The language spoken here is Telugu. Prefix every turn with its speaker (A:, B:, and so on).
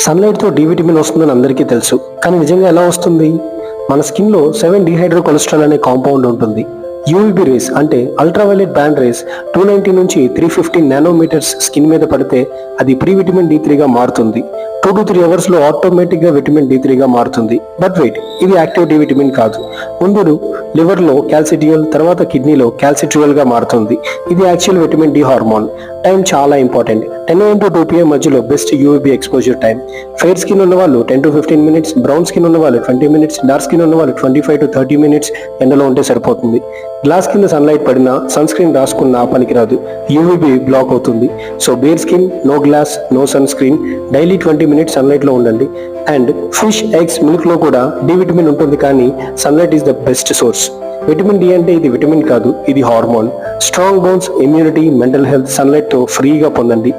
A: సన్లైట్ తో డి విటమిన్ వస్తుందని అందరికీ తెలుసు, కానీ నిజంగా ఎలా వస్తుంది? మన స్కిన్ లో 7 కొలెస్ట్రాల్ అనే కాంపౌండ్ ఉంటుంది. యూవీబీ రేస్ అంటే అల్ట్రావైలెట్ బ్యాండ్ రేస్ 290 నుంచి 350 నానోమీటర్స్ స్కిన్ మీద పడితే అది ప్రీ విటమిన్ D3 గా మారుతుంది. 2 to 3 అవర్స్ లో ఆటోమేటిక్ గా విటమిన్ D3 గా మారుతుంది. బట్ వెయిట్, ఇది యాక్టివ్ డి విటమిన్ కాదు. ముందు లివర్ లో క్యాల్సిటియోల్, తర్వాత కిడ్నీలో క్యాల్సిట్రియోల్ గా మారుతుంది. ఇది actual vitamin D hormone. Time చాలా ఇంపార్టెంట్. 10 AM to 2 PM మధ్యలో best UVB exposure time. Fair skin ఉన్న వాళ్ళు 10 to 15 మినిట్స్, బ్రౌన్ స్కిన్ ఉన్న వాళ్ళు 20 మినిట్స్, డార్క్ స్కిన్ ఉన్న వాళ్ళు 25 to 30 మినిట్స్ ఎండలో ఉంటే సరిపోతుంది. గ్లాస్ కింద సన్లైట్ పడినా సన్ స్క్రీన్ రాసుకున్నా పనికిరాదు, యూవీబీ బ్లాక్ అవుతుంది. So bare skin, no glass, no sunscreen, daily 20 minutes sunlight లో ఉండండి. అండ్ ఫిష్, ఎగ్స్, మిల్క్ లో కూడా డి విటమిన్ ఉంటుంది, కానీ sunlight is the best source. Vitamin D అంటే ఇది విటమిన్ కాదు, ఇది hormone. Strong bones, immunity, mental health sunlight తో ఫ్రీగా పొందండి.